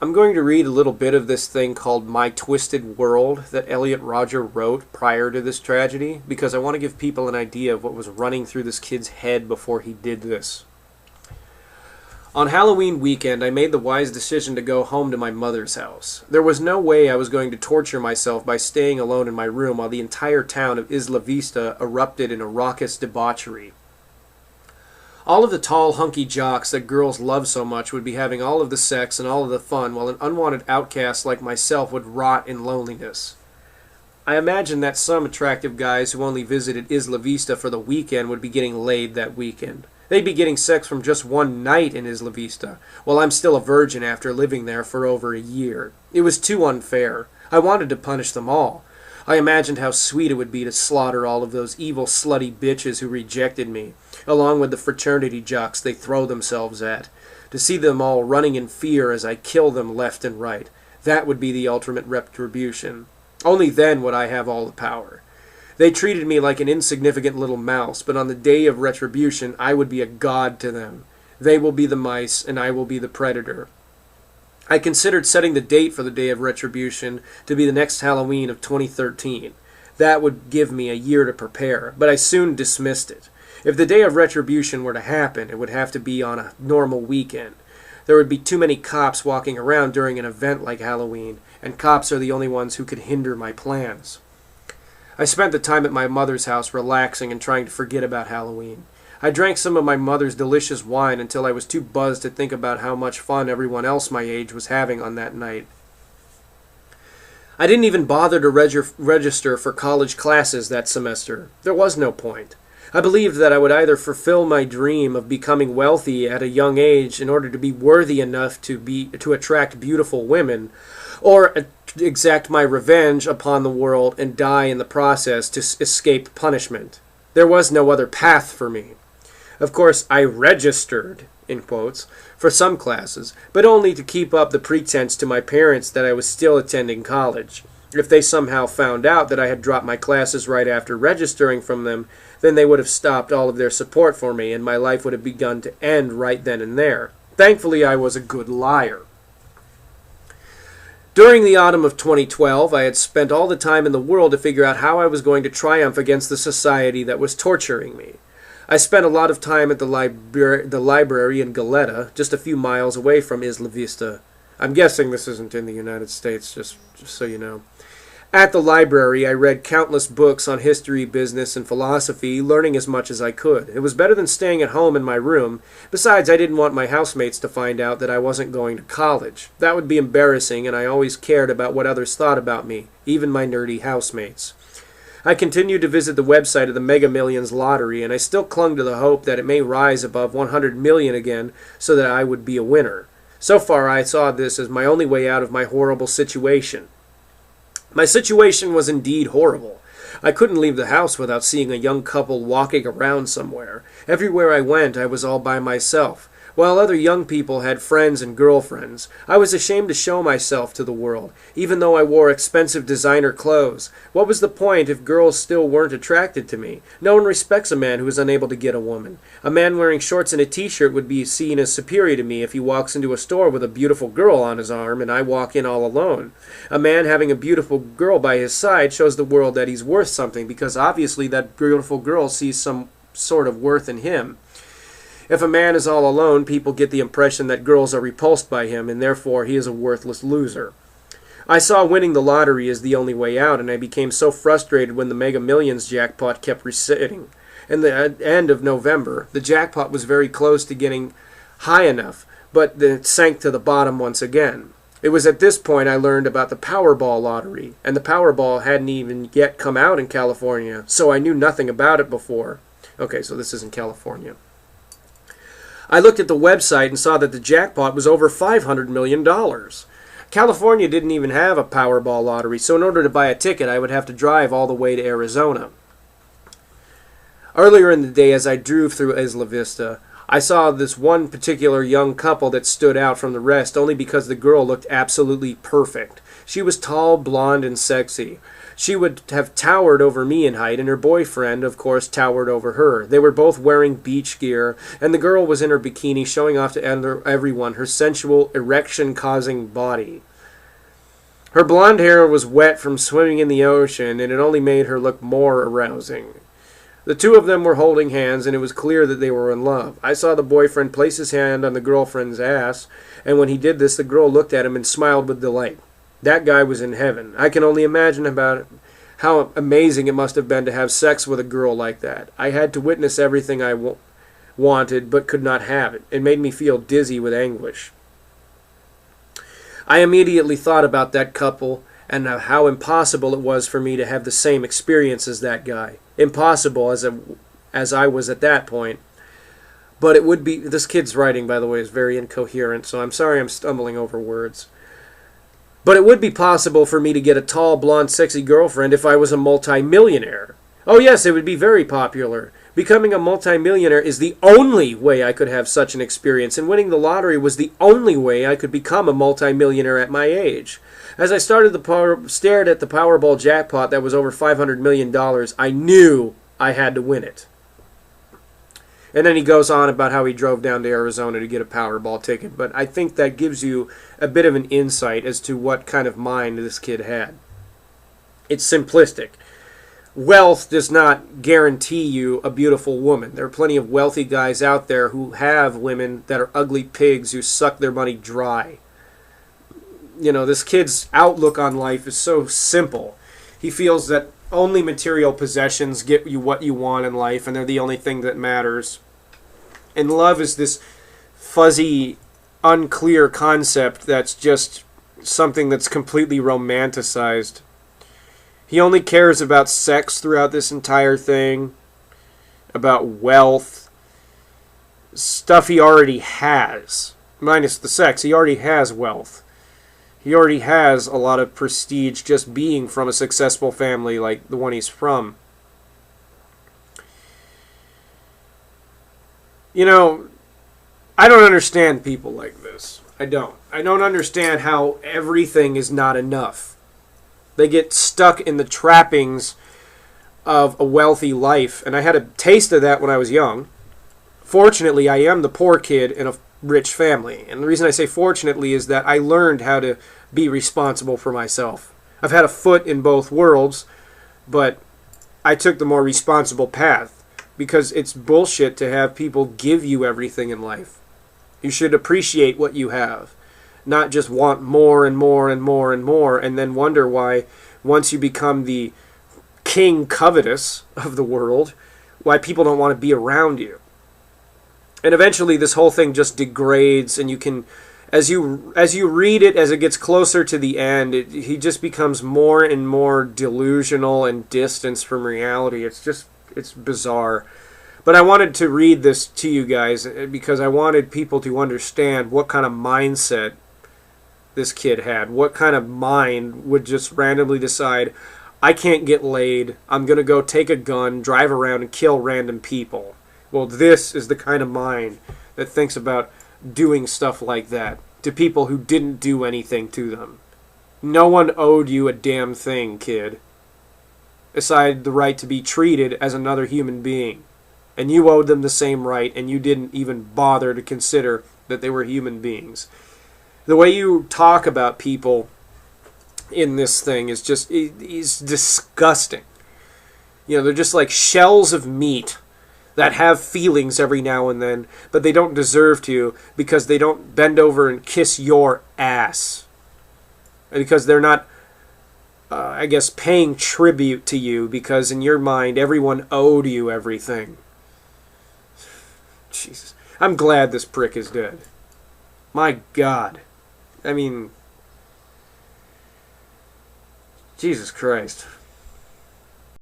I'm going to read a little bit of this thing called My Twisted World that Elliot Rodger wrote prior to this tragedy, because I want to give people an idea of what was running through this kid's head before he did this. On Halloween weekend, I made the wise decision to go home to my mother's house. There was no way I was going to torture myself by staying alone in my room while the entire town of Isla Vista erupted in a raucous debauchery. All of the tall, hunky jocks that girls love so much would be having all of the sex and all of the fun, while an unwanted outcast like myself would rot in loneliness. I imagine that some attractive guys who only visited Isla Vista for the weekend would be getting laid that weekend. They'd be getting sex from just one night in Isla Vista, while I'm still a virgin after living there for over a year. It was too unfair. I wanted to punish them all. I imagined how sweet it would be to slaughter all of those evil, slutty bitches who rejected me, along with the fraternity jocks they throw themselves at. To see them all running in fear as I kill them left and right. That would be the ultimate retribution. Only then would I have all the power. They treated me like an insignificant little mouse, but on the day of retribution I would be a god to them. They will be the mice, and I will be the predator. I considered setting the date for the day of retribution to be the next Halloween of 2013. That would give me a year to prepare, but I soon dismissed it. If the day of retribution were to happen, it would have to be on a normal weekend. There would be too many cops walking around during an event like Halloween, and cops are the only ones who could hinder my plans. I spent the time at my mother's house relaxing and trying to forget about Halloween. I drank some of my mother's delicious wine until I was too buzzed to think about how much fun everyone else my age was having on that night. I didn't even bother to register for college classes that semester. There was no point. I believed that I would either fulfill my dream of becoming wealthy at a young age in order to be worthy enough to attract beautiful women, or exact my revenge upon the world and die in the process to escape punishment. There was no other path for me. Of course, I registered, in quotes, for some classes, but only to keep up the pretense to my parents that I was still attending college. If they somehow found out that I had dropped my classes right after registering from them, then they would have stopped all of their support for me, and my life would have begun to end right then and there. Thankfully, I was a good liar. During the autumn of 2012, I had spent all the time in the world to figure out how I was going to triumph against the society that was torturing me. I spent a lot of time at the library in Goleta, just a few miles away from Isla Vista. I'm guessing this isn't in the United States, just so you know. At the library, I read countless books on history, business, and philosophy, learning as much as I could. It was better than staying at home in my room. Besides, I didn't want my housemates to find out that I wasn't going to college. That would be embarrassing, and I always cared about what others thought about me, even my nerdy housemates. I continued to visit the website of the Mega Millions lottery, and I still clung to the hope that it may rise above 100 million again so that I would be a winner. So far, I saw this as my only way out of my horrible situation. My situation was indeed horrible. I couldn't leave the house without seeing a young couple walking around somewhere. Everywhere I went, I was all by myself. While other young people had friends and girlfriends, I was ashamed to show myself to the world, even though I wore expensive designer clothes. What was the point if girls still weren't attracted to me? No one respects a man who is unable to get a woman. A man wearing shorts and a t-shirt would be seen as superior to me if he walks into a store with a beautiful girl on his arm and I walk in all alone. A man having a beautiful girl by his side shows the world that he's worth something, because obviously that beautiful girl sees some sort of worth in him. If a man is all alone, people get the impression that girls are repulsed by him, and therefore he is a worthless loser. I saw winning the lottery as the only way out, and I became so frustrated when the Mega Millions jackpot kept receding. In the end of November, the jackpot was very close to getting high enough, but then it sank to the bottom once again. It was at this point I learned about the Powerball lottery, and the Powerball hadn't even yet come out in California, so I knew nothing about it before. Okay, so this is in California. I looked at the website and saw that the jackpot was over $500 million. California didn't even have a Powerball lottery, so in order to buy a ticket, I would have to drive all the way to Arizona. Earlier in the day, as I drove through Isla Vista, I saw this one particular young couple that stood out from the rest only because the girl looked absolutely perfect. She was tall, blonde, and sexy. She would have towered over me in height, and her boyfriend, of course, towered over her. They were both wearing beach gear, and the girl was in her bikini showing off to everyone her sensual, erection-causing body. Her blonde hair was wet from swimming in the ocean, and it only made her look more arousing. The two of them were holding hands, and it was clear that they were in love. I saw the boyfriend place his hand on the girlfriend's ass, and when he did this, the girl looked at him and smiled with delight. That guy was in heaven. I can only imagine about how amazing it must have been to have sex with a girl like that. I had to witness everything I wanted, but could not have it. It made me feel dizzy with anguish. I immediately thought about that couple and how impossible it was for me to have the same experience as that guy. Impossible as I was at that point. But it would be... This kid's writing, by the way, is very incoherent, so I'm sorry I'm stumbling over words. But it would be possible for me to get a tall, blonde, sexy girlfriend if I was a multi-millionaire. Oh yes, it would be very popular. Becoming a multi-millionaire is the only way I could have such an experience, and winning the lottery was the only way I could become a multi-millionaire at my age. As I stared at the Powerball jackpot that was over $500 million, I knew I had to win it. And then he goes on about how he drove down to Arizona to get a Powerball ticket, but I think that gives you a bit of an insight as to what kind of mind this kid had. It's simplistic. Wealth does not guarantee you a beautiful woman. There are plenty of wealthy guys out there who have women that are ugly pigs who suck their money dry. You know, this kid's outlook on life is so simple. He feels that only material possessions get you what you want in life, and they're the only thing that matters. And love is this fuzzy, unclear concept that's just something that's completely romanticized. He only cares about sex throughout this entire thing, about wealth, stuff he already has. Minus the sex, he already has wealth. He already has a lot of prestige just being from a successful family like the one he's from. You know, I don't understand people like this. I don't. I don't understand how everything is not enough. They get stuck in the trappings of a wealthy life, and I had a taste of that when I was young. Fortunately, I am the poor kid in a rich family, and the reason I say fortunately is that I learned how to be responsible for myself. I've had a foot in both worlds, but I took the more responsible path, because it's bullshit to have people give you everything in life. You should appreciate what you have, not just want more and more and more and more, and then wonder why, once you become the king covetous of the world, why people don't want to be around you. And eventually this whole thing just degrades, and you can, as you read it, as it gets closer to the end, he just becomes more and more delusional and distanced from reality. It's bizarre. But I wanted to read this to you guys because I wanted people to understand what kind of mindset this kid had. What kind of mind would just randomly decide, I can't get laid, I'm going to go take a gun, drive around, and kill random people. Well, this is the kind of mind that thinks about doing stuff like that to people who didn't do anything to them. No one owed you a damn thing, kid, aside the right to be treated as another human being. And you owed them the same right, and you didn't even bother to consider that they were human beings. The way you talk about people in this thing is just is disgusting. You know, they're just like shells of meat that have feelings every now and then, but they don't deserve to because they don't bend over and kiss your ass. Because they're not, I guess, paying tribute to you because in your mind everyone owed you everything. Jesus. I'm glad this prick is dead. My God. I mean, Jesus Christ.